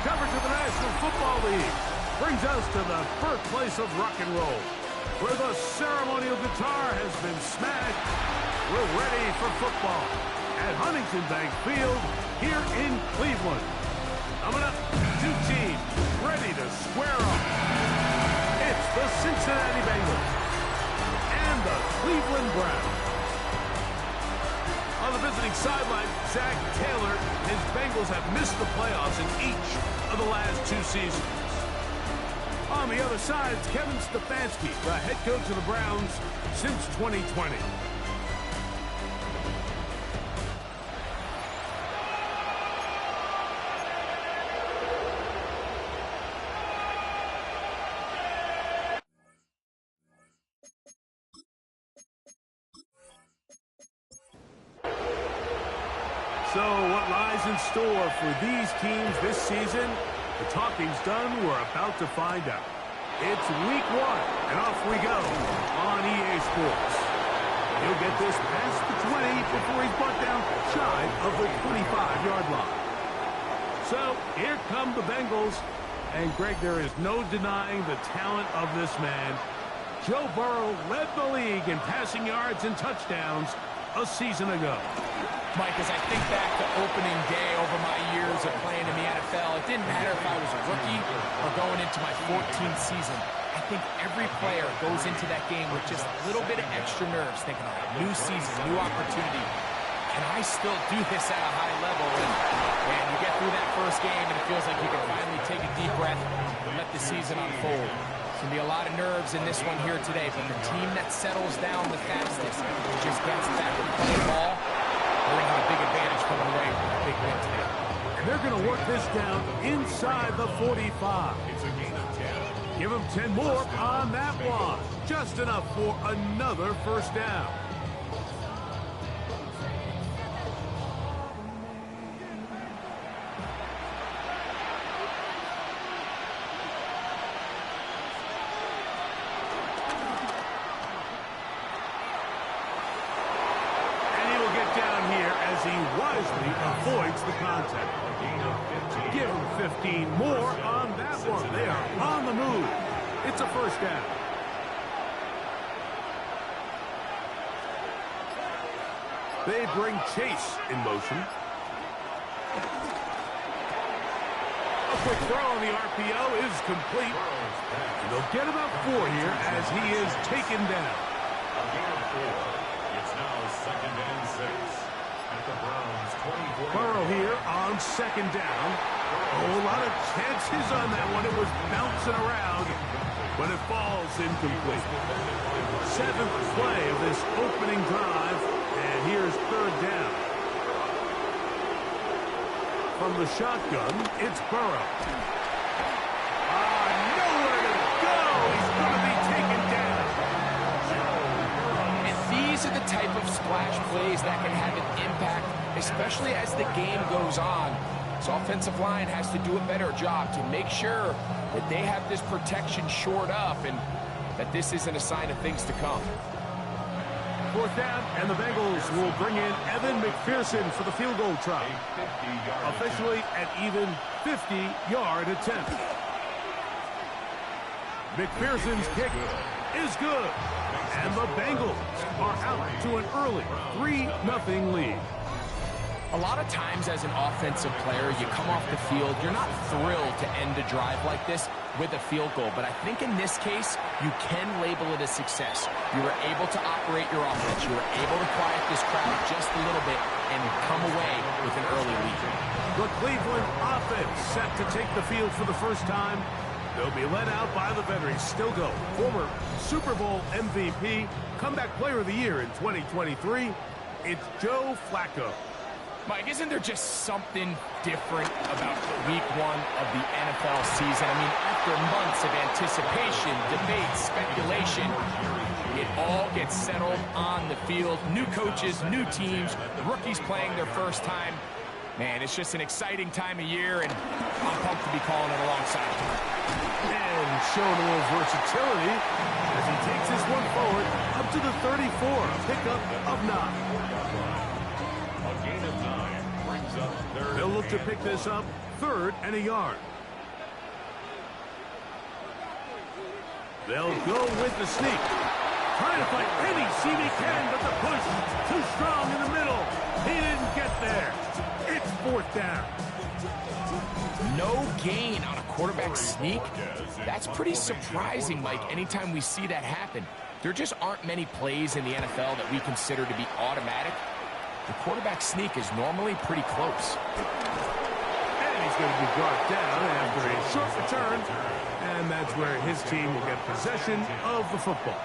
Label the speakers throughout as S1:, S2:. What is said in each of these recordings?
S1: Coverage of the National Football League brings us to the birthplace of rock and roll, where the ceremonial guitar has been smashed. We're ready for football at Huntington Bank Field here in Cleveland. Coming up, two teams ready to square off. It's the Cincinnati Bengals and the Cleveland Browns. On the visiting sideline, Zach Taylor and his Bengals have missed the playoffs in each of the last two seasons. On the other side, it's Kevin Stefanski, the head coach of the Browns since 2020. So what lies in store for these teams this season? The talking's done. We're about to find out. It's week 1, and off we go on EA Sports. He'll get this past the 20 before he's brought down shy of the 25-yard line. So here come the Bengals. And, Greg, there is no denying the talent of this man. Joe Burrow led the league in passing yards and touchdowns a season ago.
S2: Mike, as I think back to opening day over my years of playing in the NFL, it didn't matter if I was a rookie or going into my 14th season. I think every player goes into that game with just a little bit of extra nerves, thinking, all right, new season, new opportunity. Can I still do this at a high level? And you get through that first game, and it feels like you can finally take a deep breath and let the season unfold. It's going to be a lot of nerves in this one here today, but the team that settles down the fastest just gets back to play ball. We're going to have a big advantage coming away with a big win today.
S1: And they're going to work this down inside the 45.
S3: It's a gain of 10.
S1: Give them 10 more on that one. Just enough for another first down. He wisely avoids the contact. Give him 15 more on that one. They are on the move. It's a first down. They bring Chase in motion. A quick throw on the RPO is complete. And they'll get about 4 here as he is taken down.
S3: A gain of 4. It's now 2nd and 6.
S1: Burrow here on second down. Oh, a lot of chances on that one. It was bouncing around, but it falls incomplete. 7th play of this opening drive, and here's 3rd down. From the shotgun, it's Burrow. Nowhere to go. He's going to be taken down.
S2: And these are the type of splash plays that can have an impact, especially as the game goes on. This offensive line has to do a better job to make sure that they have this protection shored up and that this isn't a sign of things to come.
S1: 4th down, and the Bengals will bring in Evan McPherson for the field goal try. Officially an even 50-yard attempt. McPherson's kick is good. And the Bengals are out to an early 3-0 lead.
S2: A lot of times as an offensive player, you come off the field, you're not thrilled to end a drive like this with a field goal. But I think in this case, you can label it a success. You were able to operate your offense. You were able to quiet this crowd just a little bit and come away with an early lead.
S1: The Cleveland offense set to take the field for the first time. They'll be led out by the veteran Stilgo, former Super Bowl MVP, comeback player of the year in 2023. It's Joe Flacco.
S2: Mike, isn't there just something different about week 1 of the NFL season? I mean, after months of anticipation, debate, speculation, it all gets settled on the field. New coaches, new teams, rookies playing their first time. Man, it's just an exciting time of year, and I'm pumped to be calling it alongside him.
S1: And showing a little versatility as he takes this one forward up to the 34, a pickup of 9.
S3: A gain of 9 brings up 3rd.
S1: They'll look to pick this up 3rd and a yard. They'll go with the sneak. Trying to fight any seam he can, but the push too strong in the middle. He didn't get there. It's fourth down.
S2: No gain on a quarterback sneak? That's pretty surprising, Mike, anytime we see that happen. There just aren't many plays in the NFL that we consider to be automatic. The quarterback sneak is normally pretty close.
S1: And he's going to be brought down after a short return. And that's where his team will get possession of the football.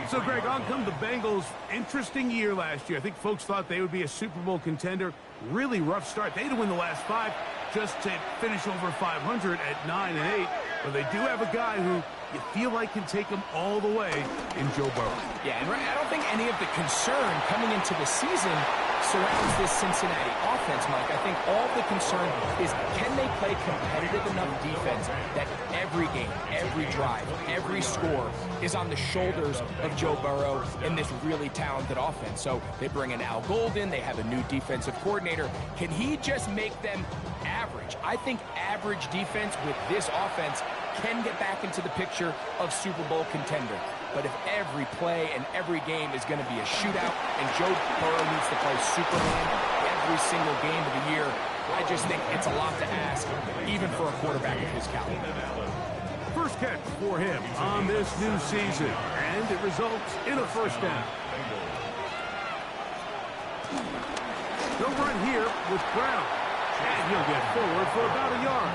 S1: So, Greg, on come the Bengals. Interesting year last year. I think folks thought they would be a Super Bowl contender. Really rough start. They had to win the last 5 just to finish over 500 at 9-8. But they do have a guy who you feel like can take them all the way in Joe Burrow.
S2: Yeah, and I don't think any of the concern coming into the season surrounds this Cincinnati offense, Mike. I think all the concern is, can they play competitive enough defense that every game, every drive, every score is on the shoulders of Joe Burrow and this really talented offense. So they bring in Al Golden, they have a new defensive coordinator. Can he just make them average? I think average defense with this offense can get back into the picture of Super Bowl contender. But if every play and every game is going to be a shootout and Joe Burrow needs to play Superman every single game of the year, I just think it's a lot to ask, even for a quarterback of his caliber.
S1: First catch for him on this new season, and it results in a first down. They'll run here with Brown, and he'll get forward for about a yard.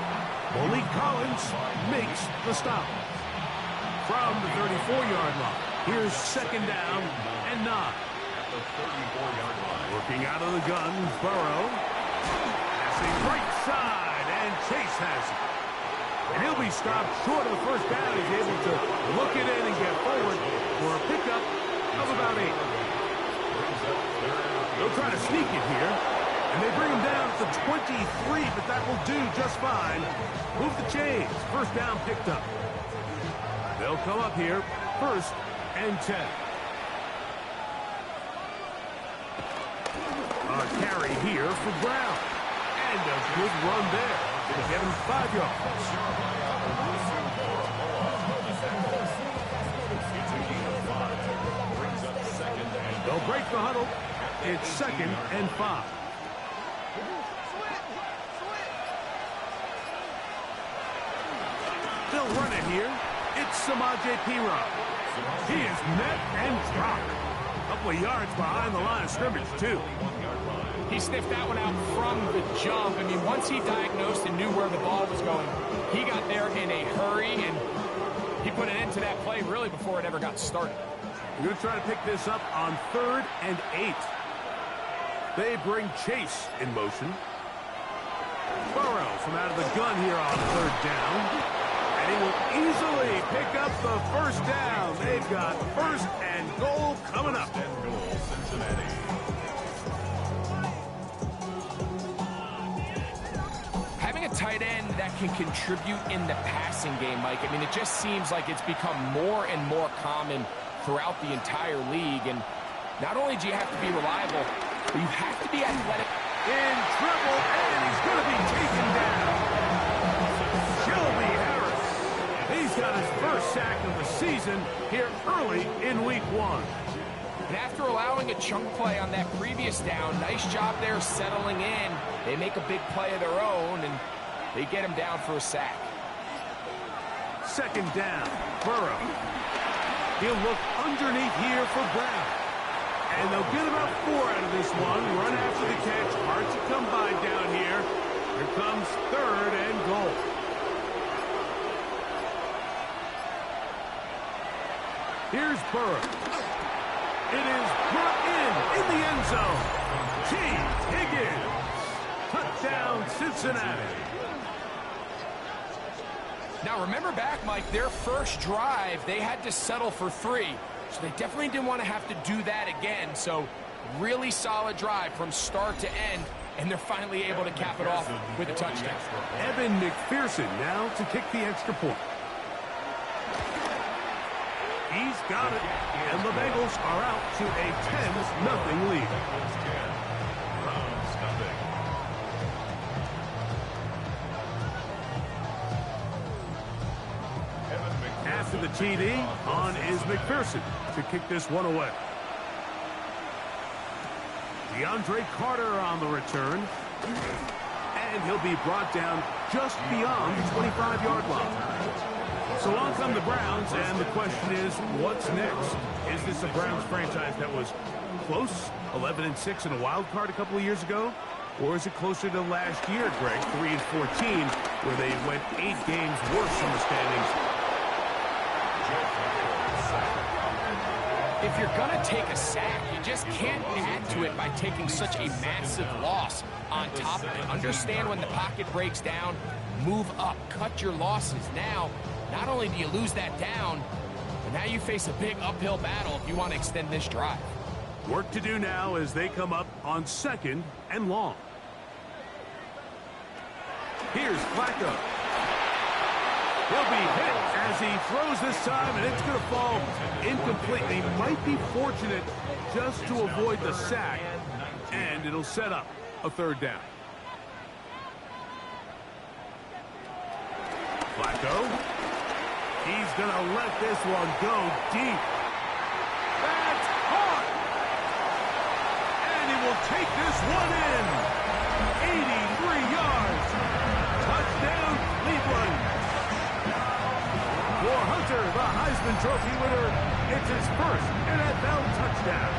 S1: Malik Collins makes the stop. From the 34-yard line, here's second down and 9.
S3: At the 34-yard line.
S1: Working out of the gun, Burrow. Passing right side, and Chase has it. And he'll be stopped short of the first down. He's able to look it in and get forward for a pickup of about 8. They'll try to sneak it here, and they bring him down to 23, but that will do just fine. Move the chains. First down picked up. They'll come up here, first and 10. A carry here for Brown. And a good run there to get him 5 yards. They'll break the huddle. It's second and 5. They'll run it here. It's Samaje Perine. He is met and dropped. A couple of yards behind the line of scrimmage, too.
S2: He sniffed that one out from the jump. I mean, once he diagnosed and knew where the ball was going, he got there in a hurry, and he put an end to that play really before it ever got started.
S1: They're going to try to pick this up on 3rd and 8. They bring Chase in motion. Burrow from out of the gun here on 3rd down. And he will easily pick up the first down. They've got first and goal coming up.
S3: First and goal, Cincinnati.
S2: Having a tight end that can contribute in the passing game, Mike, I mean, it just seems like it's become more and more common throughout the entire league. And not only do you have to be reliable, but you have to be athletic.
S1: In trouble, and he's going to be taken down. Shelby Harris. He's got his first sack of the season here early in week 1.
S2: And after allowing a chunk play on that previous down, nice job there settling in. They make a big play of their own, and they get him down for a sack.
S1: Second down, Burrow. He'll look underneath here for Brown. And they'll get about 4 out of this one. Run after the catch. Hard to come by down here. Here comes 3rd and goal. Here's Burrow. It is brought in the end zone. T. Higgins. Touchdown, Cincinnati.
S2: Now, remember back, Mike, their first drive, they had to settle for 3. So they definitely didn't want to have to do that again. So really solid drive from start to end, and they're finally able to cap it off with a touchdown.
S1: Evan McPherson now to kick the extra point. He's got it, and the Bengals are out to a 10-0 lead. After the TD on is McPherson to kick this one away. DeAndre Carter on the return. And he'll be brought down just beyond the 25-yard line. So on come the Browns, and the question is, what's next? Is this a Browns franchise that was close, 11-6 in a wild card a couple of years ago? Or is it closer to last year, Greg, 3-14, where they went 8 games worse in the standings?
S2: If you're going to take a sack, you just can't add to it by taking such a massive loss on top of it. Understand when the pocket breaks down, move up, cut your losses. Now, not only do you lose that down, but now you face a big uphill battle if you want to extend this drive.
S1: Work to do now as they come up on 2nd and long. Here's Flacco. He'll be hit as he throws this time, and it's going to fall incomplete. He might be fortunate just to avoid the sack, and it'll set up a 3rd down. Flacco. He's going to let this one go deep. That's hard. And he will take this one in. 83 yards. Touchdown, Cleveland. For Hunter, the Heisman Trophy winner, it's his first NFL touchdown.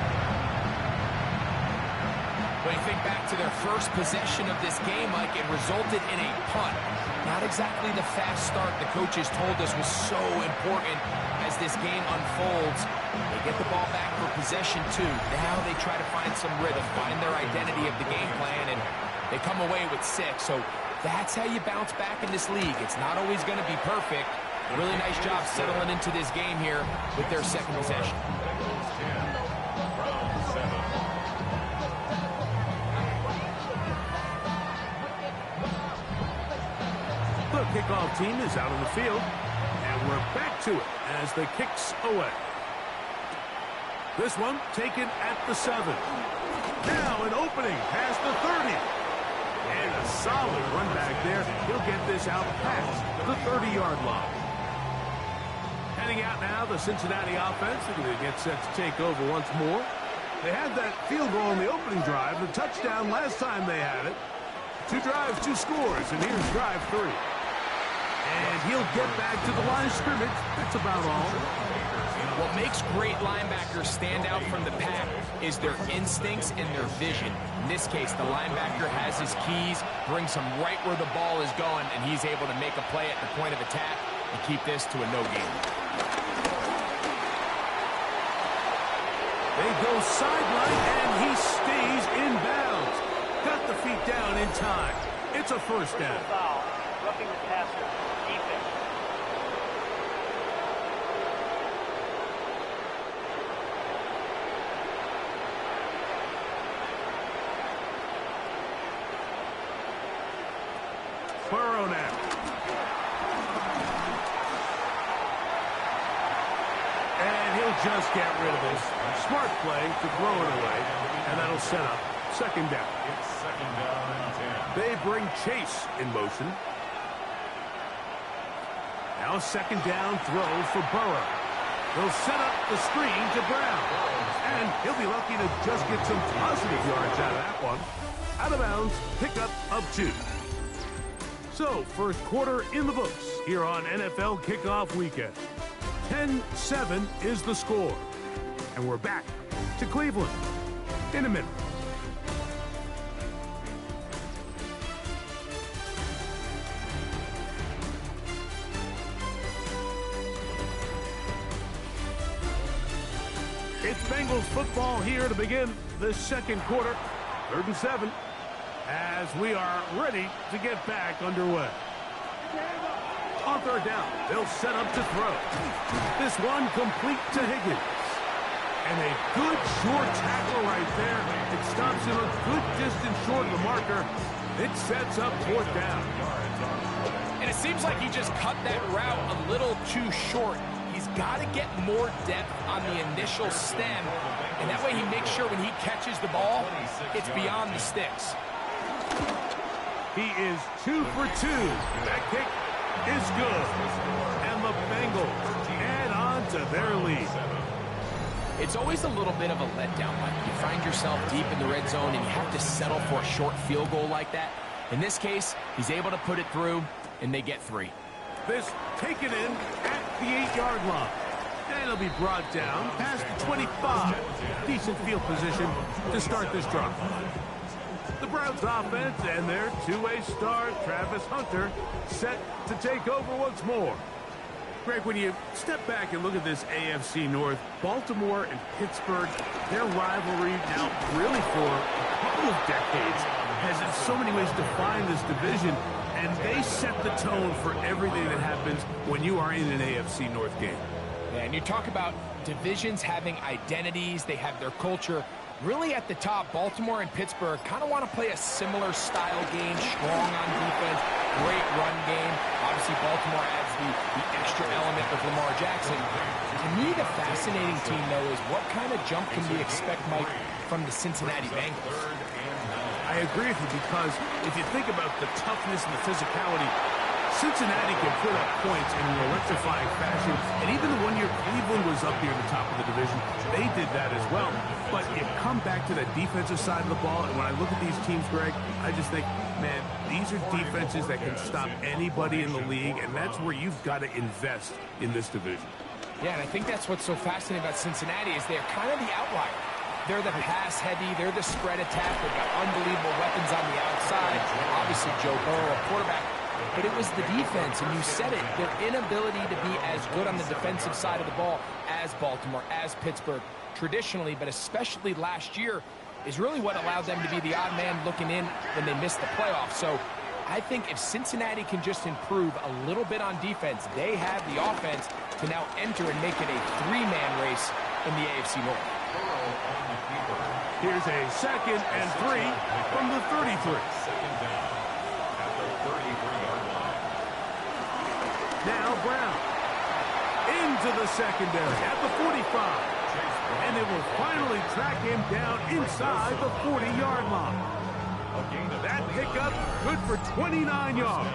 S2: When you think back to their first possession of this game, Mike, it resulted in a punt. Not exactly the fast start the coaches told us was so important as this game unfolds. They get the ball back for possession 2. Now they try to find some rhythm, find their identity of the game plan, and they come away with 6. So that's how you bounce back in this league. It's not always going to be perfect. Really nice job settling into this game here with their 2nd possession.
S1: The kickoff team is out on the field, and we're back to it as the kick's away. This one taken at the 7. Now an opening past the 30. And a solid run back there. He'll get this out past the 30-yard line. Heading out now, the Cincinnati offense. They're going to get set to take over once more. They had that field goal in the opening drive, the touchdown last time they had it. 2 drives, 2 scores, and here's drive 3. And he'll get back to the line of scrimmage. That's about all.
S2: What makes great linebackers stand out from the pack is their instincts and their vision. In this case, the linebacker has his keys, brings him right where the ball is going, and he's able to make a play at the point of attack and keep this to a no gain.
S1: They go sideline, and he stays in bounds. Got the feet down in time. It's a 1st down.
S4: Roughing the passer. Defense.
S1: Burrow now. And he'll just get rid of this. Smart play to throw it away, and that'll set up 2nd down.
S3: It's 2nd down and 10.
S1: They bring Chase in motion. Now 2nd down throw for Burrow. He'll set up the screen to Brown. And he'll be lucky to just get some positive yards out of that one. Out of bounds, pickup of 2. So, 1st quarter in the books here on NFL Kickoff Weekend. 10-7 is the score. And we're back to Cleveland in a minute. It's Bengals football here to begin the 2nd quarter. 3rd and 7 as we are ready to get back underway. On 3rd down, they'll set up to throw. This one complete to Higgins. And a good short tackle right there. It stops him a good distance short of the marker. It sets up 4th down.
S2: And it seems like he just cut that route a little too short. He's got to get more depth on the initial stem, and that way he makes sure when he catches the ball, it's beyond the sticks.
S1: He is 2 for 2. That kick is good. And the Bengals add to their lead.
S2: It's always a little bit of a letdown, Mike. You find yourself deep in the red zone and you have to settle for a short field goal like that. In this case, he's able to put it through, and they get 3.
S1: This taken in at the 8-yard line. And it'll be brought down past the 25. Decent field position to start this drive. The Browns offense and their two-way star, Travis Hunter, set to take over once more. Greg, when you step back and look at this AFC North, Baltimore and Pittsburgh, their rivalry now really for a couple of decades has in so many ways defined this division, and they set the tone for everything that happens when you are in an AFC North game.
S2: Yeah, and you talk about divisions having identities, they have their culture. Really at the top, Baltimore and Pittsburgh kind of want to play a similar style game, strong on defense, great run game. Obviously, Baltimore adds the extra element of Lamar Jackson. To me, the fascinating team, though, is what kind of jump can we expect, Mike, from the Cincinnati Bengals?
S1: I agree with you because if you think about the toughness and the physicality, Cincinnati can put up points in an electrifying fashion, and even the 1 year Cleveland was up near the top of the division, they did that as well. But you come back to the defensive side of the ball, and when I look at these teams, Greg, I just think, man, these are defenses that can stop anybody in the league, and that's where you've got to invest in this division.
S2: Yeah, and I think that's what's so fascinating about Cincinnati is they're kind of the outlier. They're the pass heavy, they're the spread attack, they've got unbelievable weapons on the outside. Obviously, Joe Burrow, a quarterback. But it was the defense, and you said it, their inability to be as good on the defensive side of the ball as Baltimore, as Pittsburgh, traditionally, but especially last year, is really what allowed them to be the odd man looking in when they missed the playoffs. So I think if Cincinnati can just improve a little bit on defense, they have the offense to now enter and make it a 3-man race in the AFC North.
S1: Here's a 2nd and 3 from the 33. Now Brown into the secondary at the 45. And they will finally track him down inside the 40-yard line. That pickup good for 29 yards.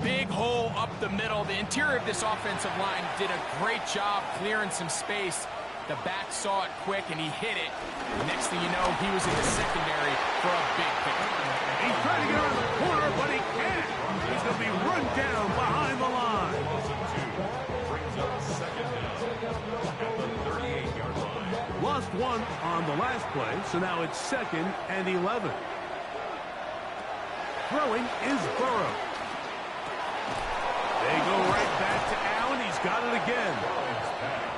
S2: Big hole up the middle. The interior of this offensive line did a great job clearing some space. The back saw it quick, and he hit it. Next thing you know, he was in the secondary for a big pickup.
S1: He's trying to get around the corner, but he can't. He's going to be run down behind the line. Lost 1 on the last play, so now it's 2nd and 11. Throwing is Burrow. They go right back to Allen. He's got it again.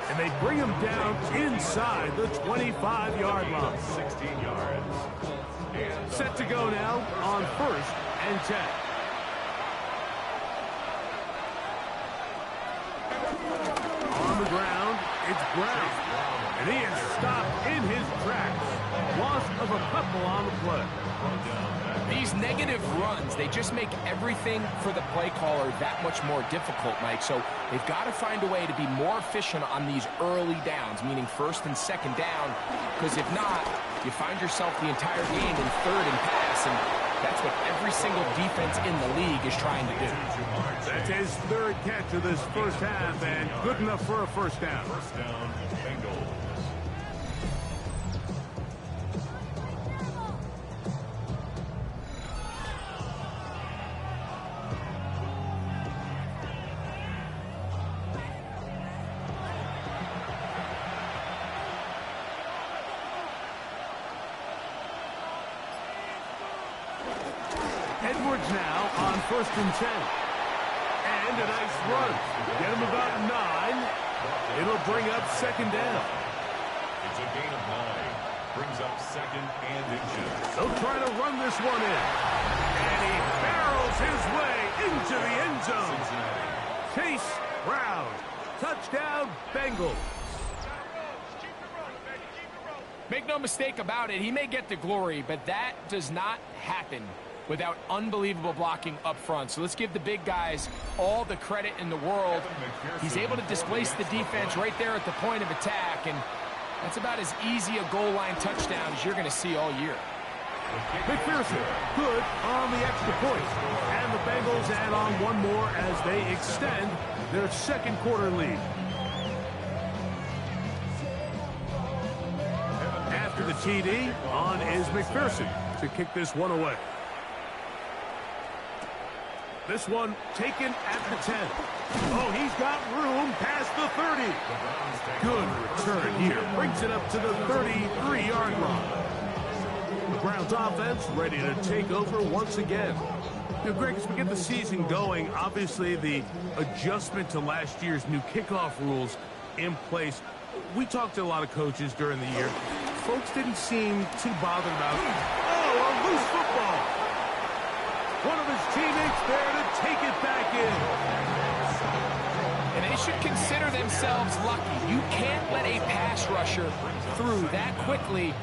S1: And they bring him down inside the 25-yard line. 16 yards. Set to go now on 1st and 10. On the ground, it's Brown. And he is stopped in his tracks. Loss of a couple on the play.
S2: These negative runs, they just make everything for the play caller that much more difficult, Mike. So they've got to find a way to be more efficient on these early downs, meaning 1st and 2nd down, because if not, you find yourself the entire game in 3rd and pass, and that's what every single defense in the league is trying to do.
S1: That's his 3rd catch of this first half, and good enough for a first down.
S3: First down, Bengals.
S1: Edwards now on 1st and 10. And a nice run. Get him about 9. It'll bring up 2nd down.
S3: It's a gain of 9. Brings up 2nd and inches.
S1: They'll try to run this one in. And he barrels his way into the end zone. Chase Brown. Touchdown, Bengals.
S2: Make no mistake about it, he may get the glory, but that does not happen without unbelievable blocking up front. So let's give the big guys all the credit in the world. He's able to displace the defense right there at the point of attack, and that's about as easy a goal line touchdown as you're going to see all year.
S1: McPherson, good on the extra point. And the Bengals add on one more as they extend their second quarter lead. After the TD, on is McPherson to kick this one away. This one taken at the 10. Oh, he's got room past the 30. Good return here. Brings it up to the 33-yard line. The Browns offense ready to take over once again. You know, Greg, as we get the season going, obviously the adjustment to last year's new kickoff rules in place. We talked to a lot of coaches during the year. Folks didn't seem too bothered about, oh, a loose football. One of his teammates there to take it back in.
S2: And they should consider themselves lucky. You can't let a pass rusher through that quickly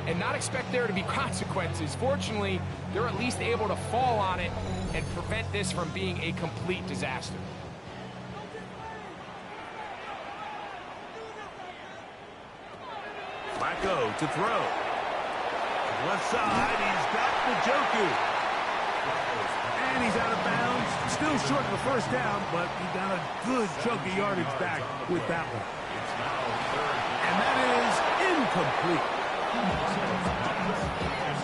S2: and not expect there to be consequences. Fortunately, they're at least able to fall on it and prevent this from being a complete disaster.
S1: Flacco to throw. Left side, he's got the Njoku. And he's out of bounds. Still short of the first down, but he got a good chunk of yardage back with that one. And that is incomplete.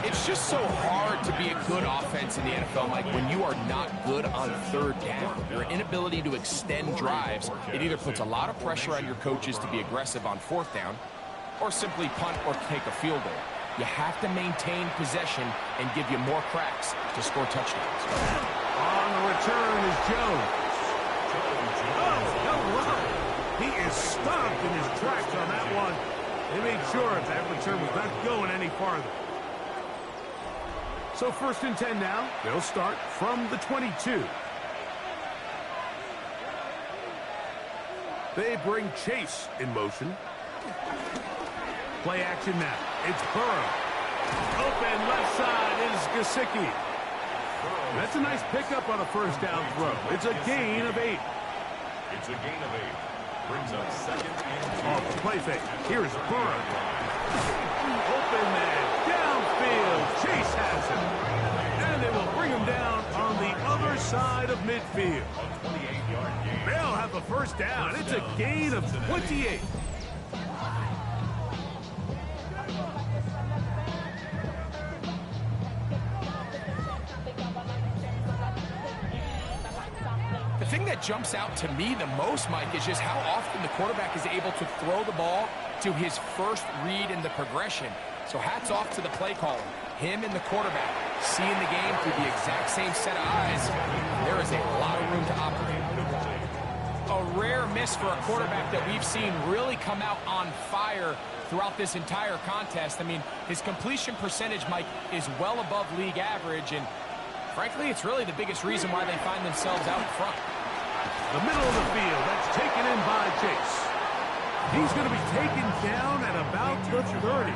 S2: It's just so hard to be a good offense in the NFL, Mike, when you are not good on third down. Your inability to extend drives, it either puts a lot of pressure on your coaches to be aggressive on fourth down or simply punt or take a field goal. You have to maintain possession and give you more cracks to score touchdowns.
S1: On the return is Jones. Oh, no, he is stopped in his tracks on that one. They made sure that return was not going any farther. So 1st and 10 now. They'll start from the 22. They bring Chase in motion. Play action now. It's Burrow. Open left side is Gesicki. That's a nice pickup on a first down throw. It's a gain of 8.
S3: It's a gain of 8. Brings up 2nd and 2.
S1: Off the play fake. Here's Burrow. Open man. Downfield. Chase has him. And they will bring him down on the other side of midfield.
S3: A 28-yard gain.
S1: They'll have a first down. It's a gain of 28.
S2: The thing that jumps out to me the most, Mike, is just how often the quarterback is able to throw the ball to his first read in the progression. So hats off to the play caller. Him and the quarterback seeing the game through the exact same set of eyes. There is a lot of room to operate. A rare miss for a quarterback that we've seen really come out on fire throughout this entire contest. I mean, his completion percentage, Mike, is well above league average, and frankly, it's really the biggest reason why they find themselves out in front.
S1: The middle of the field, that's taken in by Chase. He's going to be taken down at about the 30.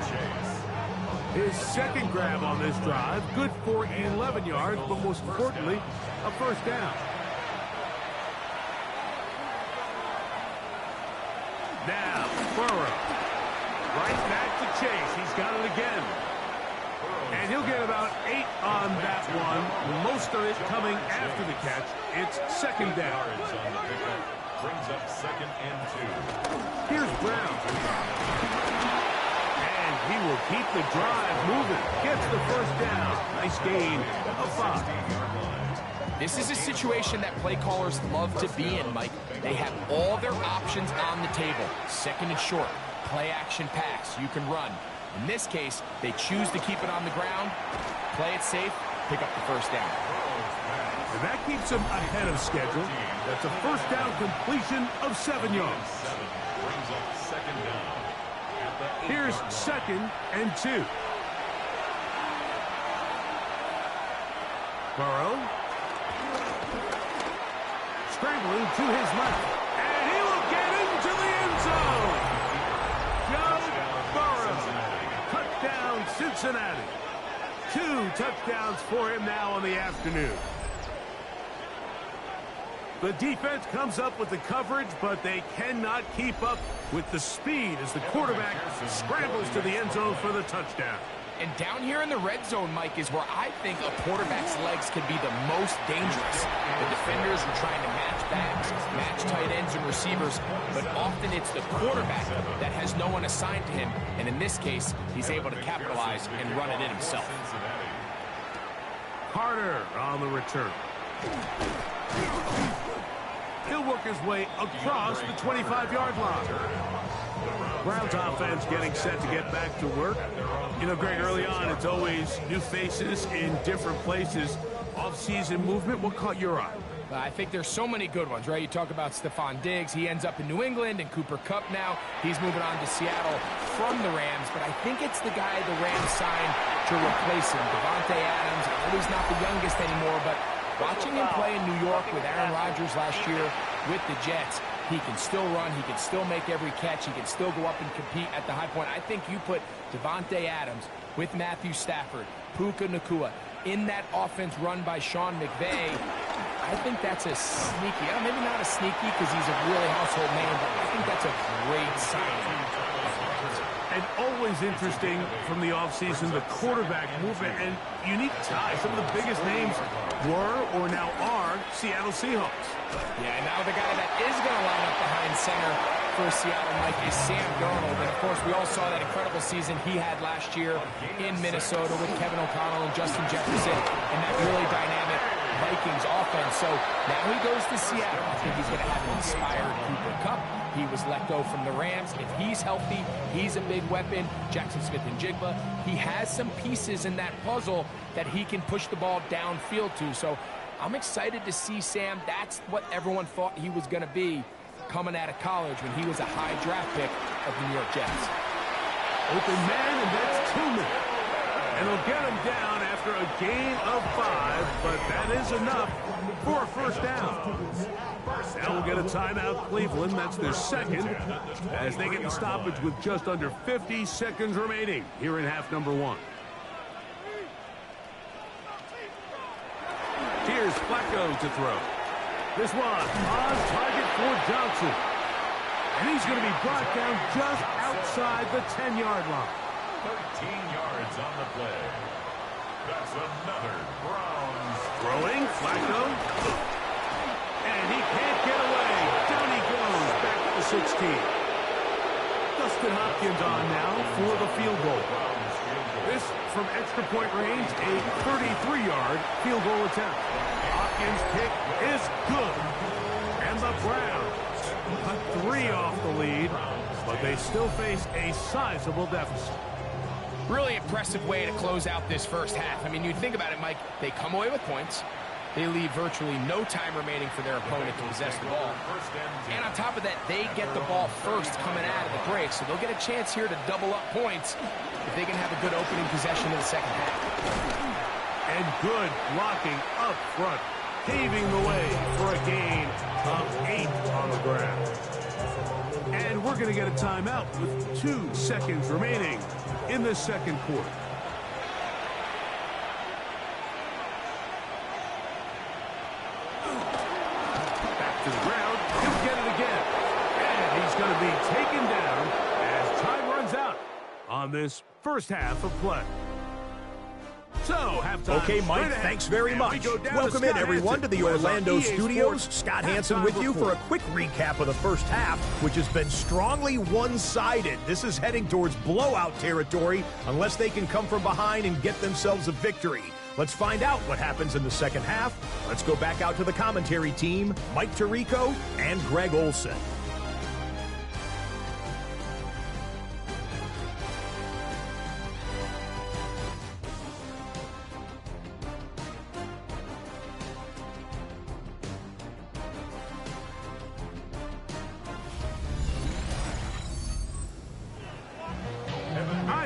S1: His second grab on this drive, good for 11 yards, but most importantly, a first down. Now, Burrow. Right back to Chase. He's got it again. And he'll get about 8 on that one. Most of it coming after the catch. It's second down.
S3: Brings up 2nd and 2.
S1: Here's Brown. And he will keep the drive moving. Gets the first down. Nice gain of 5.
S2: This is a situation that play callers love to be in, Mike. They have all their options on the table. 2nd and short. Play action pass. You can run. In this case, they choose to keep it on the ground, play it safe, pick up the first down.
S1: And that keeps them ahead of schedule. That's a first down completion of 7 yards.
S3: Brings up 2nd down.
S1: Here's 2nd and 2. Burrow. Scrambling to his left. And he will get into the end zone. Joe Burrow. Touchdown, Cincinnati. 2 touchdowns for him now on the afternoon. The defense comes up with the coverage, but they cannot keep up with the speed as the quarterback scrambles to the end zone for the touchdown.
S2: And down here in the red zone, Mike, is where I think a quarterback's legs can be the most dangerous. The defenders are trying to match backs, match tight ends and receivers, but often it's the quarterback that has no one assigned to him. And in this case, he's able to capitalize and run it in himself.
S1: Carter on the return. He'll work his way across the 25-yard line. Browns offense getting set to get back to work. You know, Greg, early on, it's always new faces in different places. Off-season movement, what caught your eye?
S2: I think there's so many good ones, right? You talk about Stephon Diggs. He ends up in New England, and Cooper Kupp now. He's moving on to Seattle from the Rams, but I think it's the guy the Rams signed to replace him, Davante Adams. I know he's not the youngest anymore, but watching him play in New York with Aaron Rodgers last year with the Jets, he can still run, he can still make every catch, he can still go up and compete at the high point. I think you put Davante Adams with Matthew Stafford, Puka Nacua, in that offense run by Sean McVay. I think that's a sneaky, maybe not a sneaky because he's a really household name, but I think that's a great signing.
S1: And always interesting from the offseason, the quarterback movement and unique ties. Some of the biggest names were or now are Seattle Seahawks.
S2: Yeah, and now the guy that is going to line up behind center for Seattle, Mike, is Sam Darnold. And, of course, we all saw that incredible season he had last year in Minnesota with Kevin O'Connell and Justin Jefferson and that really dynamic Vikings offense. So now he goes to Seattle. I think he's going to have an inspired Cooper Kupp. He was let go from the Rams. If he's healthy, he's a big weapon. Jackson Smith-Njigba, he has some pieces in that puzzle that he can push the ball downfield to. So I'm excited to see Sam. That's what everyone thought he was going to be coming out of college when he was a high draft pick of the New York Jets.
S1: Open man, and that's Tillman. And he'll get him down after a gain of 5, but that is enough for a first down. Now we'll get a timeout, Cleveland. That's their second, as they get the stoppage with just under 50 seconds remaining here in half number 1. Here's Flacco to throw. This one on target for Johnson. And he's going to be brought down just outside the 10-yard line.
S3: 13 yards on the play. That's another Browns.
S1: Throwing, Flacco. And he can't get away. Down he goes, back to the 16. Dustin Hopkins on now for the field goal. This from extra point range, a 33-yard field goal attempt. Hopkins' kick is good. And the Browns cut 3 off the lead, but they still face a sizable deficit.
S2: Really impressive way to close out this first half. I mean, you think about it, Mike, they come away with points. They leave virtually no time remaining for their opponent to possess the ball. And on top of that, they get the ball first coming out of the break. So they'll get a chance here to double up points if they can have a good opening possession in the second half.
S1: And good blocking up front, paving the way for a gain of 8 on the ground. And we're going to get a timeout with 2 seconds remaining in the second quarter. Back to the ground. He'll get it again. And he's going to be taken down as time runs out on this first half of play. So, halftime.
S5: Okay, Mike, thanks very much. Welcome in, everyone, to the Orlando studios. Scott Hansen with you for a quick recap of the first half, which has been strongly one-sided. This is heading towards blowout territory unless they can come from behind and get themselves a victory. Let's find out what happens in the second half. Let's go back out to the commentary team, Mike Tirico and Greg Olson.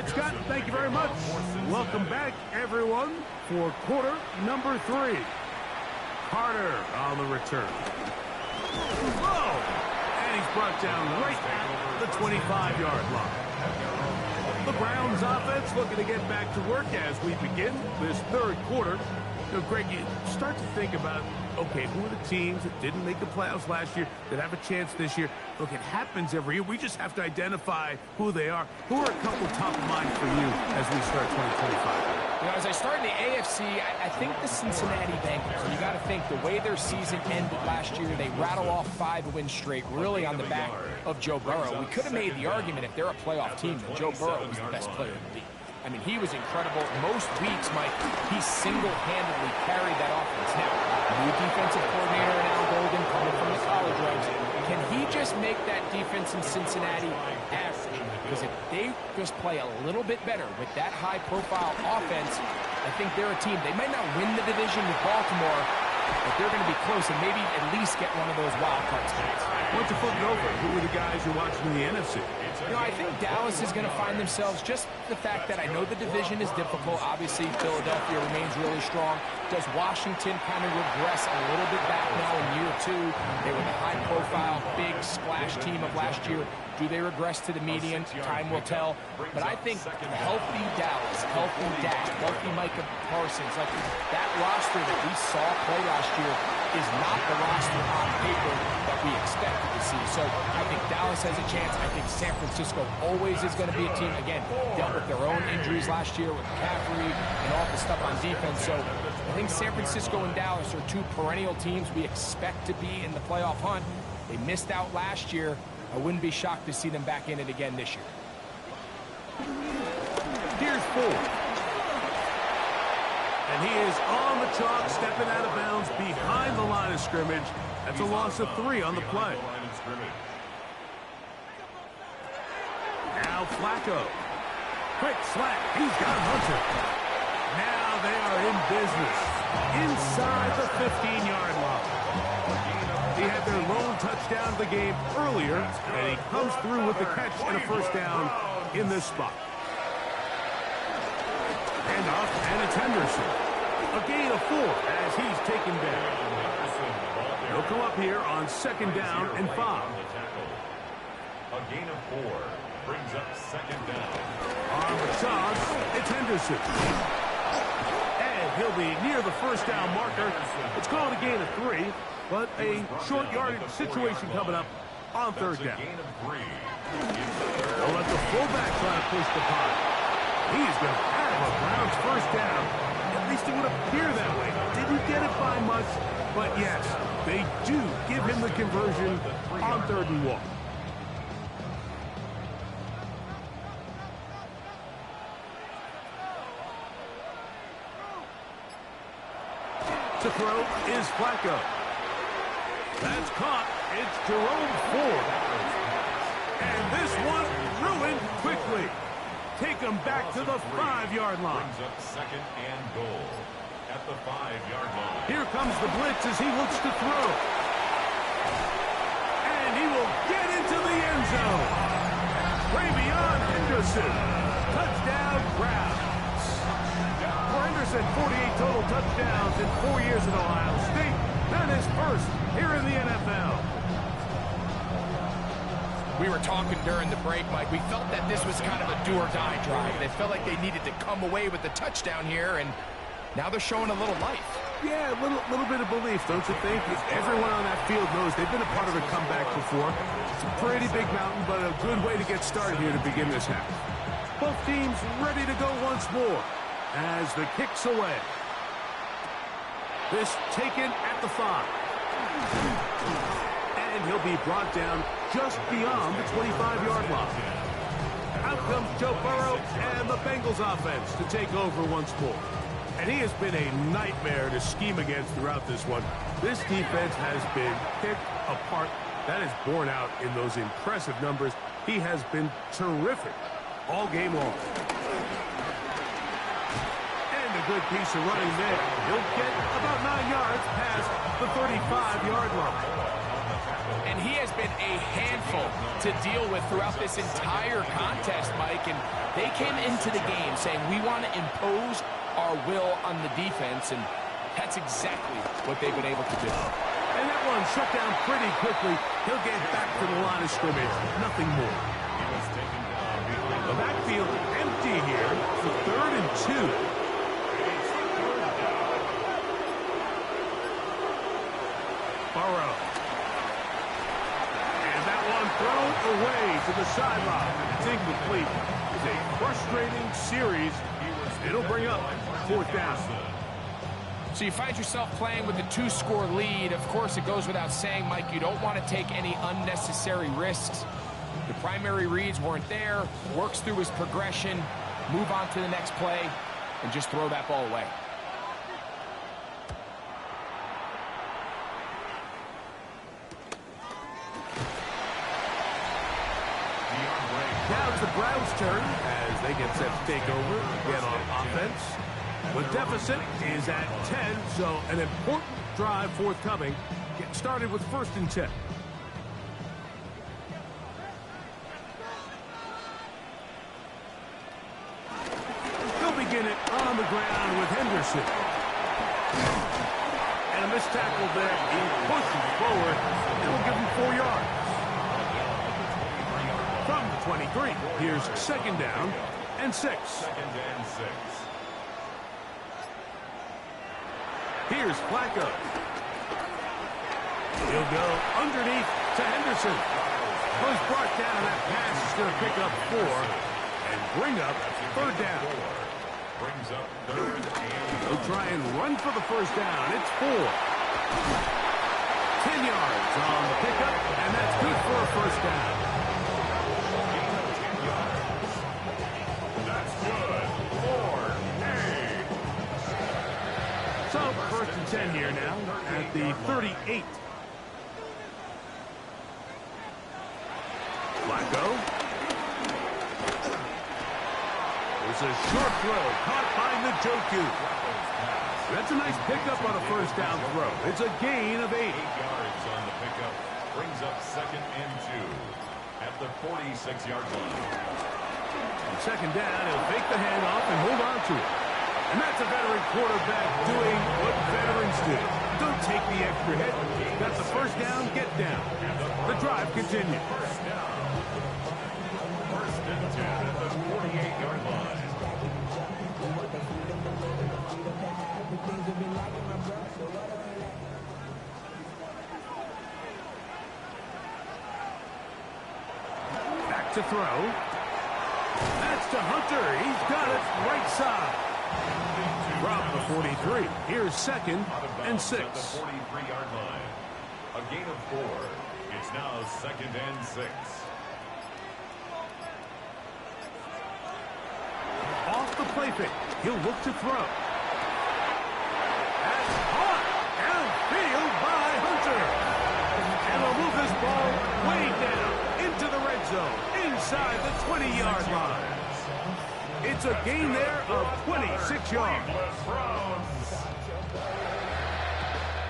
S1: Scott, thank you very much. Welcome back, everyone, for quarter number 3. Carter on the return. Oh! And he's brought down right at the 25-yard line. The Browns offense looking to get back to work as we begin this third quarter. You know, Greg, you start to think about, okay, who are the teams that didn't make the playoffs last year that have a chance this year? Look, it happens every year. We just have to identify who they are. Who are a couple top of mind for you as as we start 2025?
S2: You know, as I start in the AFC, I think the Cincinnati Bengals, and you got to think the way their season ended last year, they rattle off 5 wins straight, really on the back of Joe Burrow. We could have made the argument if they're a playoff team that Joe Burrow was the best player in the league. I mean, he was incredible. Most weeks, Mike, he single-handedly carried that offense. Now, new defensive coordinator Al Golden coming from the college ranks. Can he just make that defense in Cincinnati average? Because if they just play a little bit better with that high-profile offense, I think they're a team. They might not win the division with Baltimore, but they're going to be close and maybe at least get one of those wild card spots.
S1: What's your foot over? Who are the guys you're watching in the NFC?
S2: You know, I think Dallas is going to find themselves, just the fact that I know the division is difficult. Obviously, Philadelphia remains really strong. Does Washington kind of regress a little bit back now in year 2? They were the high-profile, big splash team of last year. Do they regress to the median? Time will tell. But I think healthy Dallas, healthy Dak, healthy Micah Parsons, like that roster that we saw play last year is not the roster on paper that we expected to see. So I think Dallas has a chance. I think San Francisco always is going to be a team, again, dealt with their own injuries last year with McCaffrey and all the stuff on defense. So I think San Francisco and Dallas are 2 perennial teams we expect to be in the playoff hunt. They missed out last year. I wouldn't be shocked to see them back in it again this year.
S1: Here's Ford. And he is on the chalk, stepping out of bounds behind the line of scrimmage. That's a loss of 3 on the play. Now Flacco. Quick slap. He's got Hunter. Now they are in business. Inside the 15-yard line. He had their lone touchdown of the game earlier, and he comes through with the catch and a first down in this spot. And off, and it's Henderson. A gain of 4 as he's taken down. He'll come up here on 2nd down and 5.
S3: A gain of 4 brings up 2nd down.
S1: On the toss, it's Henderson. And he'll be near the first down marker. It's called a gain of 3, but a short yardage situation coming up on 3rd down. They'll let the fullback try to push the punt. He's going to have a Browns first down. At least it would appear that way. Didn't get it by much, but yes, they do give him the conversion on 3rd and 1. To throw is Flacco. That's caught. It's Jerome Ford. And this one ruined quickly. Take him back to the 5-yard line.
S3: Brings up 2nd and goal at the 5-yard line.
S1: Here comes the blitz as he looks to throw. And he will get into the end zone. Way beyond Henderson. Touchdown, Browns. For Henderson, 48 total touchdowns in 4 years at Ohio State. That is first here in the NFL.
S2: We were talking during the break, Mike. We felt that this was kind of a do-or-die drive. They felt like they needed to come away with the touchdown here, and now they're showing a little life.
S1: Yeah, a little bit of belief, don't you think? Everyone on that field knows they've been a part of a comeback before. It's a pretty big mountain, but a good way to get started here to begin this half. Both teams ready to go once more as the kick's away. This taken at the 5. And he'll be brought down just beyond the 25-yard line. Out comes Joe Burrow and the Bengals offense to take over once more. And he has been a nightmare to scheme against throughout this one. This defense has been picked apart. That is borne out in those impressive numbers. He has been terrific all game long. And a good piece of running there. He'll get about 9 yards past the 35-yard line.
S2: And he has been a handful to deal with throughout this entire contest, Mike. And they came into the game saying, we want to impose our will on the defense. And that's exactly what they've been able to do.
S1: And that one shut down pretty quickly. He'll get back to the line of scrimmage. Nothing more. The backfield empty here for 3rd and 2. Burrow. And that one thrown away to the sideline. It's incomplete. It's a frustrating series. It'll bring up 4th down.
S2: So you find yourself playing with a 2-score lead. Of course, it goes without saying, Mike, you don't want to take any unnecessary risks. The primary reads weren't there. Works through his progression, move on to the next play, and just throw that ball away.
S1: Now it's the Browns' turn as they get set to take over again on offense. The deficit is at 10, so an important drive forthcoming. Getting started with 1st and 10. They'll begin it on the ground with Henderson. And a missed tackle there. He pushes forward. It'll give him 4 yards. From the 23, here's 2nd down and 6.
S3: 2nd and 6.
S1: Here's Flacco. He'll go underneath to Henderson. Was brought down. That pass is going to pick up 4 and bring up 3rd down.
S3: Brings up 3rd and
S1: They'll try and run for the 1st down. It's 4. 10 yards on the pickup, and that's good for a 1st down.
S3: that's good. 4.
S1: So 1st and 10 here now at the 38. Flacco. There's a short throw caught by Njoku. That's a nice pickup on a 1st down throw. It's a gain of 8.
S3: 8 yards on the pickup. Brings up 2nd and 2 at the 46-yard line.
S1: On 2nd down, he'll fake the handoff and hold on to it. And that's a veteran quarterback doing what veterans do. Don't take the extra hit. Got the 1st down, get down. The drive continues.
S3: 1st and 10 at the 48-yard line.
S1: Back to throw. That's to Hunter. He's got it right side. From the 43, here's 2nd and 6.
S3: At the 43-yard line. A gain of 4. It's now 2nd and 6.
S1: Off the play fake. He'll look to throw. That's caught. Downfield by Hunter. And they'll move this ball way down into the red zone, inside the 20-yard line. It's a gain there of 26 yards.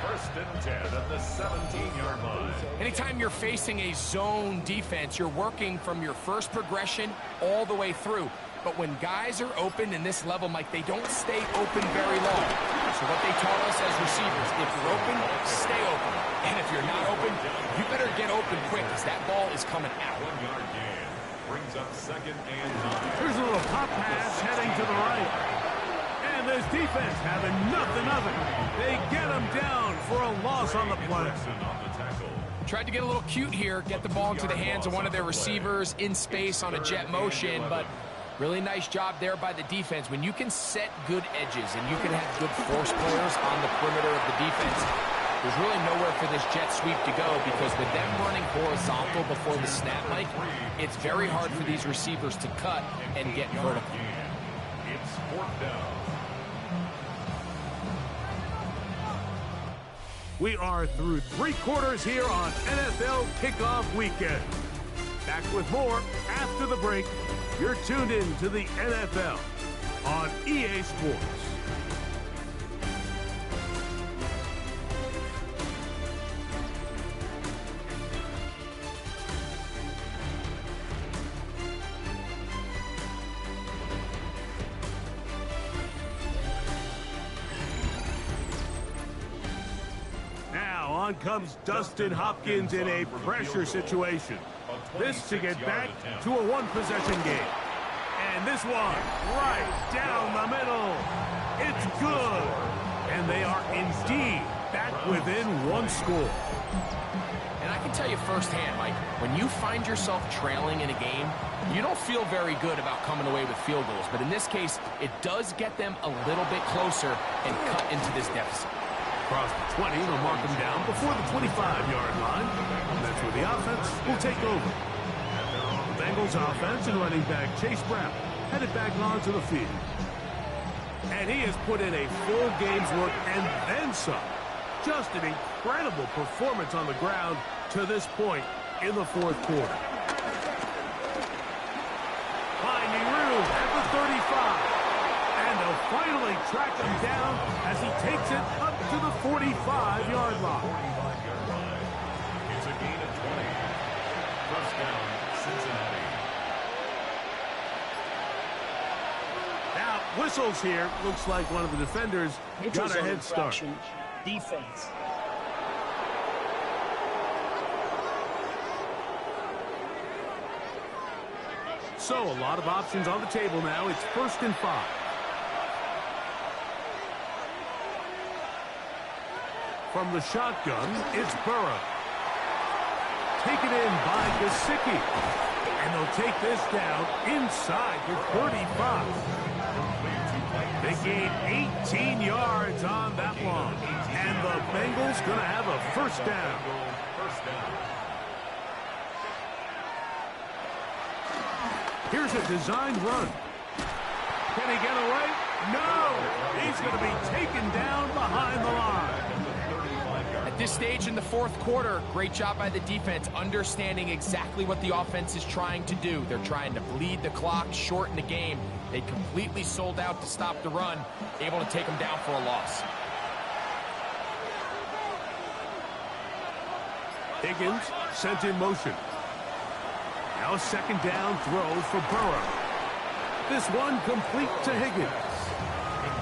S3: First and 10 at the 17-yard line.
S2: Anytime you're facing a zone defense, you're working from your first progression all the way through. But when guys are open in this level, Mike, they don't stay open very long. So what they taught us as receivers, if you're open, stay open. And if you're not open, you better get open quick because that ball is coming out.
S3: 1-yard gain. Brings up 2nd and 9.
S1: Here's a little pop pass heading to the right. And this defense having nothing of it. They get him down for a loss on the play.
S2: Tried to get a little cute here, get the ball into the hands of one of their receivers in space on a jet motion, but really nice job there by the defense. When you can set good edges and you can have good force players on the perimeter of the defense, there's really nowhere for this jet sweep to go because with them running horizontal before the snap, Mike, it's very hard for these receivers to cut and get vertical.
S3: It's 4th down.
S1: We are through 3 quarters here on NFL Kickoff Weekend. Back with more after the break. You're tuned in to the NFL on EA Sports. On comes Dustin Hopkins in a pressure situation. This to get back to a 1-possession game. And this one right down the middle. It's good. And they are indeed back within one score.
S2: And I can tell you firsthand, Mike, when you find yourself trailing in a game, you don't feel very good about coming away with field goals. But in this case, it does get them a little bit closer and cut into this deficit.
S1: Across the 20, they'll mark him down before the 25-yard line. And that's where the offense will take over. The Bengals offense and running back Chase Brown headed back onto the field. And he has put in a full game's work and then some. Just an incredible performance on the ground to this point in the fourth quarter. Finding room at the 35. And they'll finally track him down as he takes it up to the 45-yard line.
S3: It's a gain of 20. First down, Cincinnati.
S1: Now, whistles here. Looks like one of the defenders got a head start.
S4: Defense.
S1: So, a lot of options on the table now. It's 1st and 5. From the shotgun, it's Burrow. Taken in by Gesicki. And they'll take this down inside the 35. They gain 18 yards on that one. And the Bengals going to have a first down. Here's a designed run. Can he get away? No! He's going to be taken down behind the line.
S2: At this stage in the fourth quarter, great job by the defense, understanding exactly what the offense is trying to do. They're trying to bleed the clock, shorten the game. They completely sold out to stop the run, able to take them down for a loss.
S1: Higgins sent in motion. Now a second down throw for Burrow. This one complete to Higgins.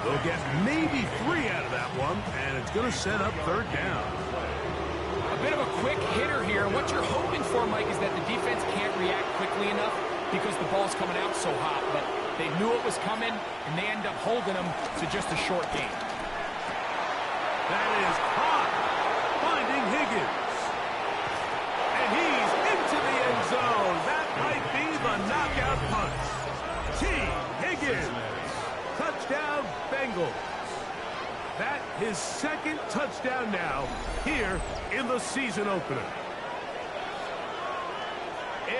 S1: They'll get maybe 3 out of that one, and it's going to set up third down.
S2: A bit of a quick hitter here. What you're hoping for, Mike, is that the defense can't react quickly enough because the ball's coming out so hot. But they knew it was coming, and they end up holding them to just a short game.
S1: That is caught. Finding Higgins. And he's into the end zone. That might be the knockout punch. T. Higgins. Touchdown, Bengals. That his second touchdown now here in the season opener.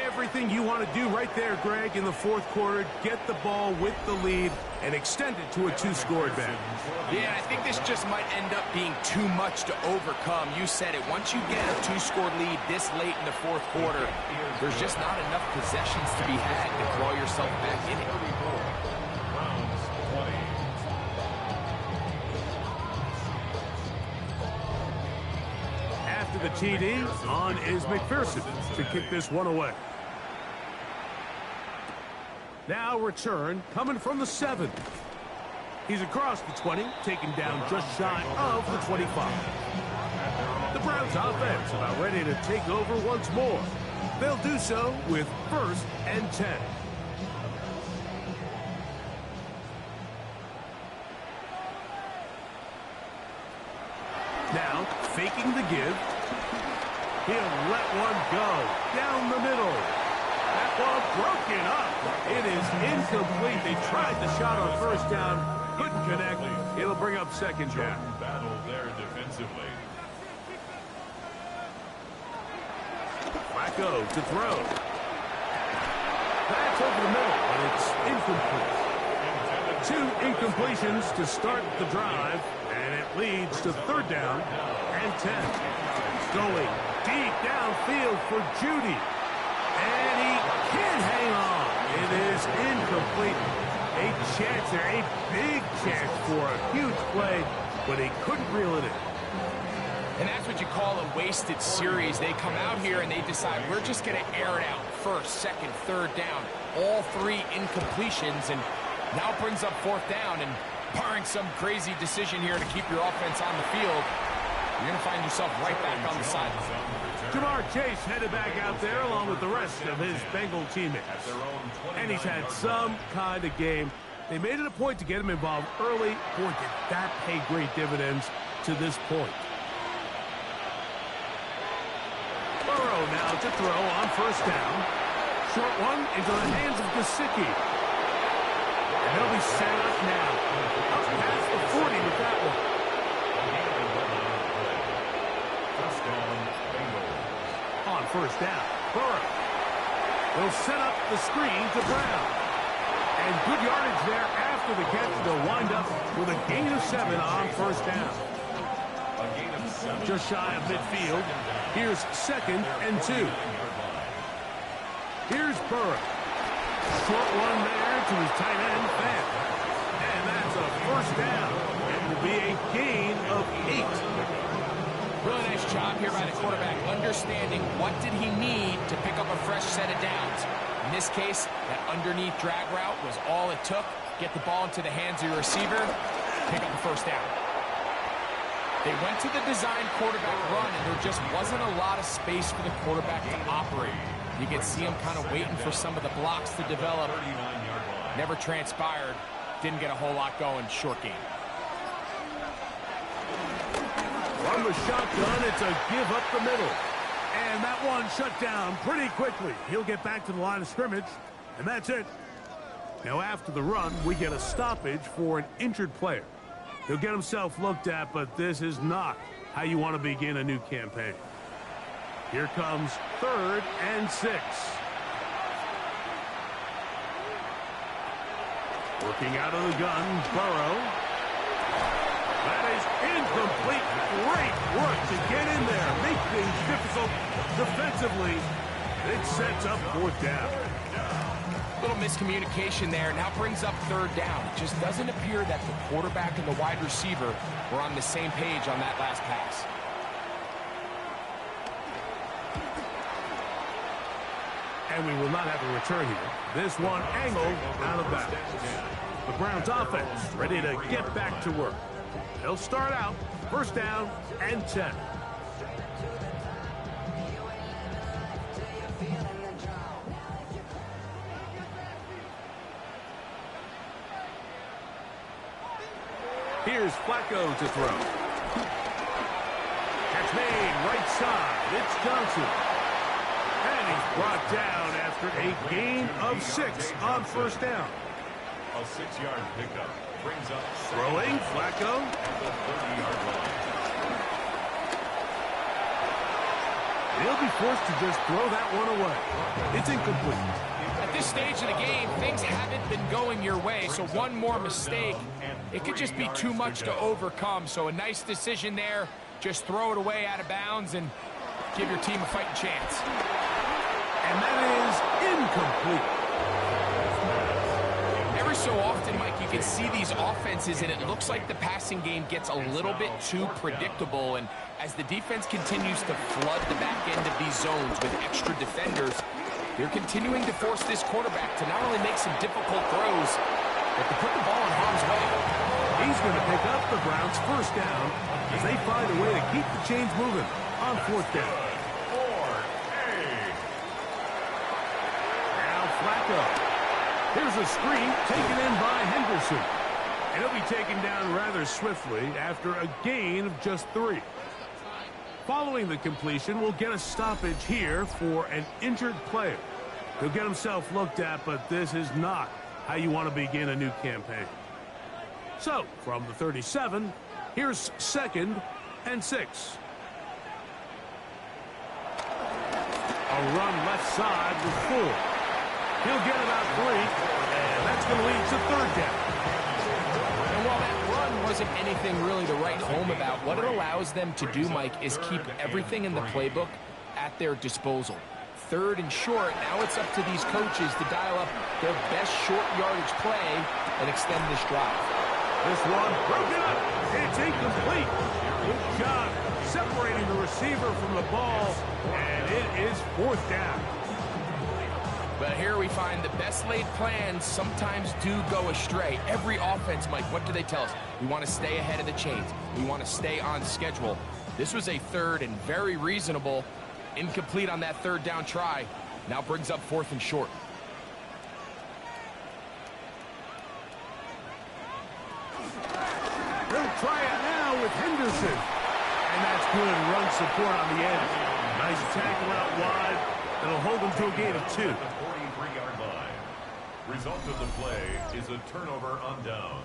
S1: Everything you want to do right there, Greg, in the fourth quarter, get the ball with the lead and extend it to a 2-score advantage.
S2: Yeah, I think this just might end up being too much to overcome. You said it. Once you get a 2-score lead this late in the fourth quarter, there's just not enough possessions to be had to claw yourself back in it.
S1: After the TD, on is McPherson to kick this one away. Now return coming from the 7. He's across the 20, taken down just shy of the 25. The Browns offense about ready to take over once more. They'll do so with 1st and 10. Now, faking the give. He'll let one go down the middle. That ball broken up. It is incomplete. They tried the shot on first down. Couldn't connect. It'll bring up second down.
S3: Battle there defensively.
S1: Flacco to throw. That's over the middle, and it's incomplete. 2 incompletions to start the drive, and it leads to third down and 10. Going deep downfield for Judy. And he can't hang on. It is incomplete. A chance there, a big chance for a huge play, but he couldn't reel it in.
S2: And that's what you call a wasted series. They come out here and they decide, we're just going to air it out. First, second, third down. All 3 incompletions, and now it brings up fourth down. And barring some crazy decision here to keep your offense on the field, you're going to find yourself right back on the sideline.
S1: Jamar Chase headed back out there along with the rest of his Bengal teammates. And he's had some kind of game. They made it a point to get him involved early. Boy, did that pay great dividends to this point. now to throw on first down. Short one into the hands of Gesicki. And they'll be set up now. Up past the 40 with that one. On first down, Burrow. They'll set up the screen to Brown. And good yardage there after the catch. They'll wind up with a gain of 7 on first down. Just shy of midfield. Here's 2nd and 2. Here's Burrow. Short one there to his tight end, Fant. And that's a first down. It will be a gain of 8.
S2: Really nice job here by the quarterback, understanding what did he need to pick up a fresh set of downs. In this case, that underneath drag route was all it took. Get the ball into the hands of your receiver, pick up the first down. They went to the design quarterback run, and there just wasn't a lot of space for the quarterback to operate. You can see him kind of waiting for some of the blocks to develop. Never transpired. Didn't get a whole lot going. Short game.
S1: From the shotgun, it's a give up the middle. And that one shut down pretty quickly. He'll get back to the line of scrimmage, and that's it. Now, after the run, we get a stoppage for an injured player. He'll get himself looked at, but this is not how you want to begin a new campaign. Here comes 3rd and 6. Working out of the gun, Burrow. That is incomplete. Great work to get in there. Make things difficult defensively. It sets up 4th down.
S2: Little miscommunication there. Now brings up 3rd down. It just doesn't appear that the quarterback and the wide receiver were on the same page on that last pass.
S1: And we will not have a return here. This one angled out of bounds. The Browns offense ready to get back to work. They'll start out 1st down and 10. Here's Flacco to throw. Catch made right side. It's Johnson. And he's brought down after a gain of 6 on 1st down.
S3: A 6-yard pickup brings up
S1: Throwing, Flacco.
S3: at the 30-yard line.
S1: He'll be forced to just throw that one away. It's incomplete.
S2: At this stage of the game, things haven't been going your way, so one more mistake, it could just be too much to overcome. So a nice decision there. Just throw it away out of bounds and give your team a fighting chance.
S1: And that is incomplete.
S2: Every so often, Mike, you can see these offenses, and it looks like the passing game gets a little bit too predictable. And as the defense continues to flood the back end of these zones with extra defenders, they're continuing to force this quarterback to not only make some difficult throws, but to put the ball in harm's way.
S1: He's going to pick up the Browns' 1st down as they find a way to keep the chains moving on 4th down. Now Flacco. Here's a screen taken in by Henderson. And he'll be taken down rather swiftly after a gain of just 3. Following the completion, we'll get a stoppage here for an injured player. He'll get himself looked at, but this is not how you want to begin a new campaign. So, from the 37, here's 2nd and 6. A run left side with 4. He'll get about 3, and that's going to lead to 3rd down.
S2: And while that run wasn't anything really to write home about, what it allows them to do, Mike, is keep everything in the playbook at their disposal. 3rd and short, now it's up to these coaches to dial up their best short yardage play and extend this drive.
S1: This one broken up. It's incomplete. Good job separating the receiver from the ball, and it is 4th down.
S2: But here we find the best laid plans sometimes do go astray. Every offense, Mike, what do they tell us? We want to stay ahead of the chains. We want to stay on schedule. This was a 3rd and very reasonable. Incomplete on that 3rd down try. Now brings up 4th and short.
S1: They'll try it now with Henderson. And that's good run support on the end. Nice tackle out wide. It'll hold them to a gain of 2.
S3: At the 43-yard line. Result of the play is a turnover on downs.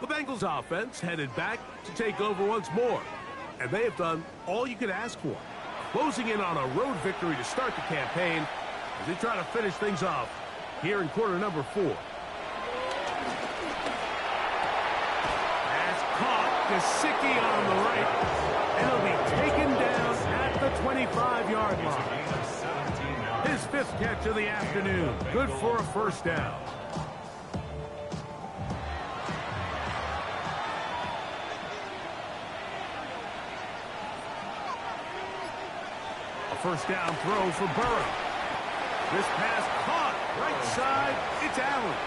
S1: The Bengals offense headed back to take over once more, and they have done all you could ask for, closing in on a road victory to start the campaign as they try to finish things off here in quarter number 4. Pass caught, Gesicki on the right, and he'll be taken down at the 25-yard line. His 5th catch of the afternoon, good for a first down. First down throw for Burrow. This pass caught right side. It's Allen.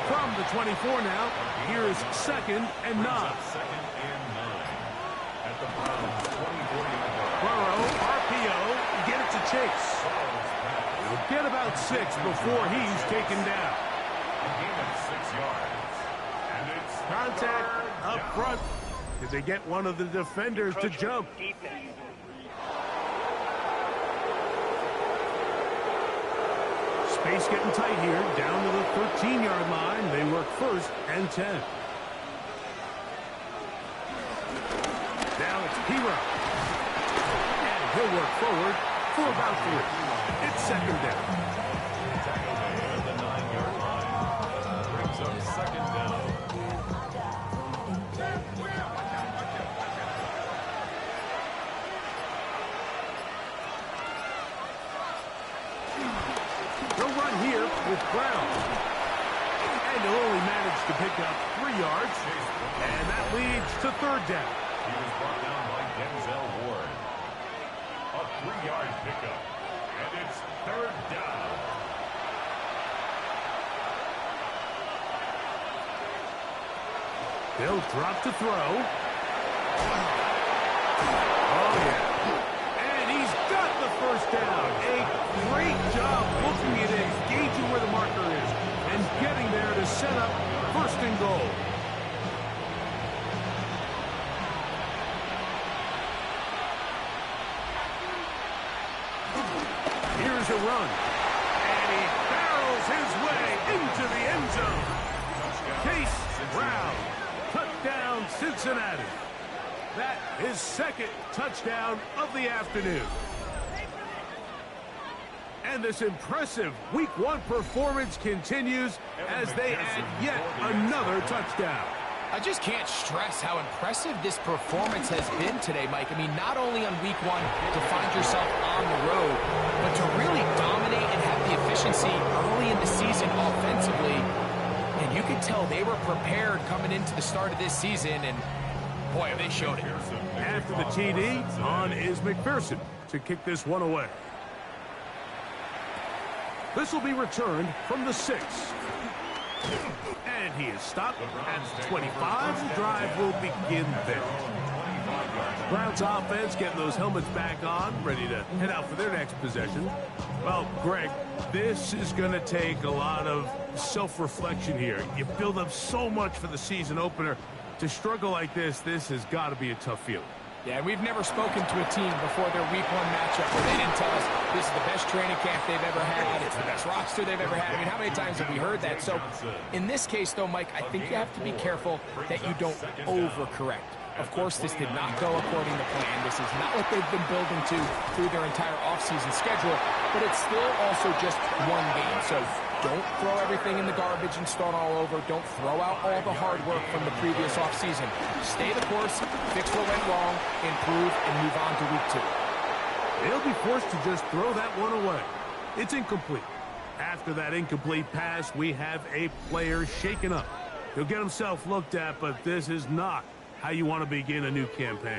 S1: From the 24 now, here is 2nd and 9.
S3: At the Browns' 24-yard line.
S1: Burrow, RPO, get it to Chase. He'll get about 6 before he's taken down.
S3: A gain of 6 yards. And it's
S1: Contact up front. Did they get one of the defenders to jump?
S4: Defense.
S1: Space getting tight here, down to the 13-yard line. They work 1st and 10. Now it's Hero. And he'll work forward for about 3. It's 2nd down.
S3: tackle made at the 9-yard line. Brings up 2nd down.
S1: Here with Brown. And he'll only manage to pick up 3 yards. And that leads to 3rd down.
S3: He was brought down by Denzel Ward. A 3-yard pickup. And it's 3rd down.
S1: They'll drop to throw. Oh, yeah. And he's got the first down. A great job looking at it, gauging where the marker is, and getting there to set up 1st and goal. Here's a run. And he barrels his way into the end zone. Chase Brown. Touchdown, Cincinnati. That is 2nd touchdown of the afternoon. And this impressive Week 1 performance continues as they add yet another touchdown.
S2: I just can't stress how impressive this performance has been today, Mike. I mean, not only on Week 1 to find yourself on the road, but to really dominate and have the efficiency early in the season offensively. And you could tell they were prepared coming into the start of this season, and boy, have they showed it.
S1: After the TD, on is McPherson to kick this one away. This will be returned from the 6. And he is stopped at the 25. The drive will begin there. Browns offense getting those helmets back on, ready to head out for their next possession. Well, Greg, this is going to take a lot of self-reflection here. You build up so much for the season opener. To struggle like this has got to be a tough feeling.
S2: Yeah, we've never spoken to a team before their Week 1 matchup where they didn't tell us this is the best training camp they've ever had, it's the best roster they've ever had. I mean, how many times have we heard that? So, in this case, though, Mike, I think you have to be careful that you don't overcorrect. Of course, this did not go according to plan. This is not what they've been building to through their entire offseason schedule, but it's still also just one game. So don't throw everything in the garbage and start all over. Don't throw out all the hard work from the previous offseason. Stay the course, fix what went wrong, improve, and move on to Week 2.
S1: They'll be forced to just throw that one away. It's incomplete. After that incomplete pass, we have a player shaken up. He'll get himself looked at, but this is not how you want to begin a new campaign.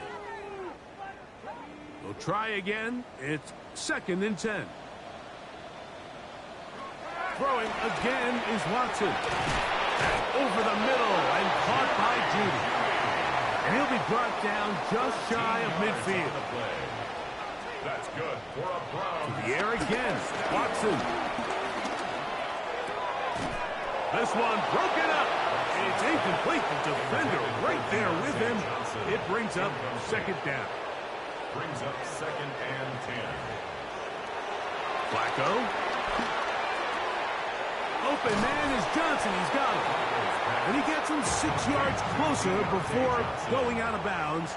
S1: We'll try again. It's 2nd and 10. Throwing again is Watson. And over the middle and caught by Judy. And he'll be brought down just shy of midfield.
S3: That's good for a Brown.
S1: To the air again. Watson. This one broken up. It's incomplete. The defender right there with him. It brings up second down.
S3: Brings up 2nd and 10.
S1: Flacco. Open man is Johnson. He's got him. And he gets him 6 yards closer before going out of bounds.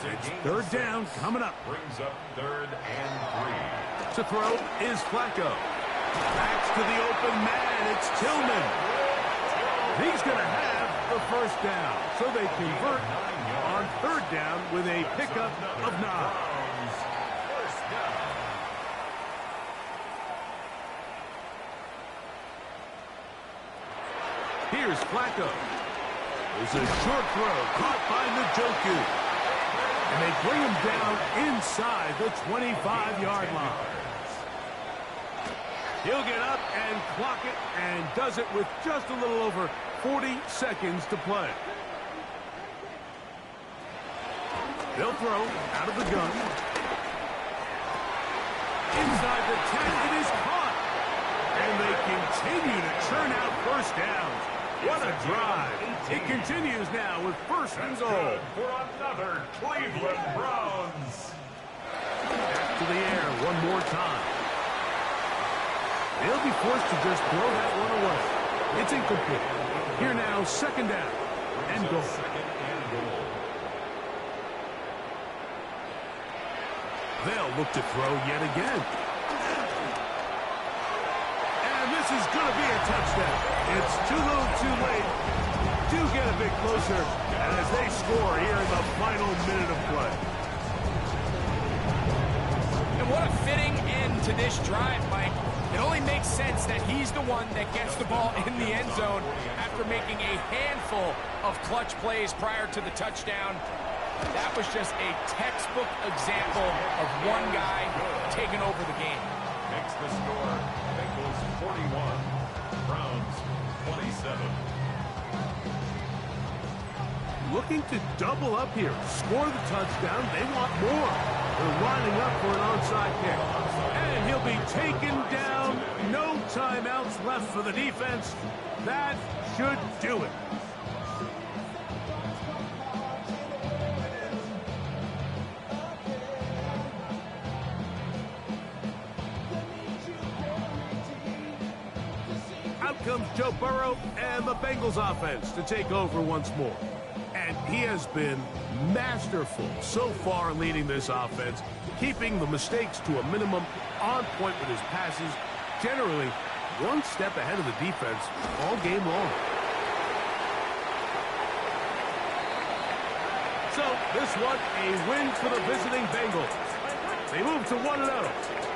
S1: It's third down coming up.
S3: Brings up 3rd and 3.
S1: To throw is Flacco. Backs to the open man. It's Tillman. He's going to have the first down. So they convert on third down with a pickup of 9.
S3: First down.
S1: Here's Flacco. There's a short throw caught by Njoku. And they bring him down inside the 25-yard line. He'll get up and clock it and does it with just a little over 40 seconds to play. They'll throw out of the gun. Inside the 10, it is caught. And they continue to churn out first downs. What a drive. It continues now with first and goal.
S3: Good for another Cleveland Browns.
S1: Back to the air one more time. They'll be forced to just throw that one away. It's incomplete. Here now, second down and goal.
S3: 2nd and goal.
S1: They'll look to throw yet again. And this is going to be a touchdown. It's too little too late. Do get a bit closer as they score here in the final minute of play.
S2: And what a fitting end to this drive, Mike. It only makes sense that he's the one that gets the ball in the end zone after making a handful of clutch plays prior to the touchdown. That was just a textbook example of one guy taking over the game.
S3: Makes the score Bengals 41, Browns 27.
S1: Looking to double up here. Score the touchdown. They want more. They're lining up for an onside kick. And he'll be taken down. No timeouts left for the defense. That should do it. Out comes Joe Burrow and the Bengals offense to take over once more. And he has been masterful so far leading this offense, keeping the mistakes to a minimum, on point with his passes, generally one step ahead of the defense all game long. So this one, a win for the visiting Bengals. They move to 1-0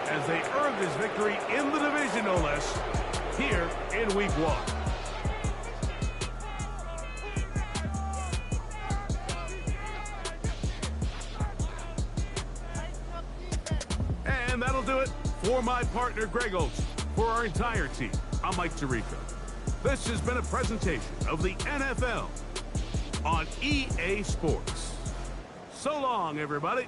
S1: as they earn this victory in the division, no less, here in Week 1. And that'll do it for my partner, Greg Olson. For our entire team, I'm Mike Tirico. This has been a presentation of the NFL on EA Sports. So long, everybody.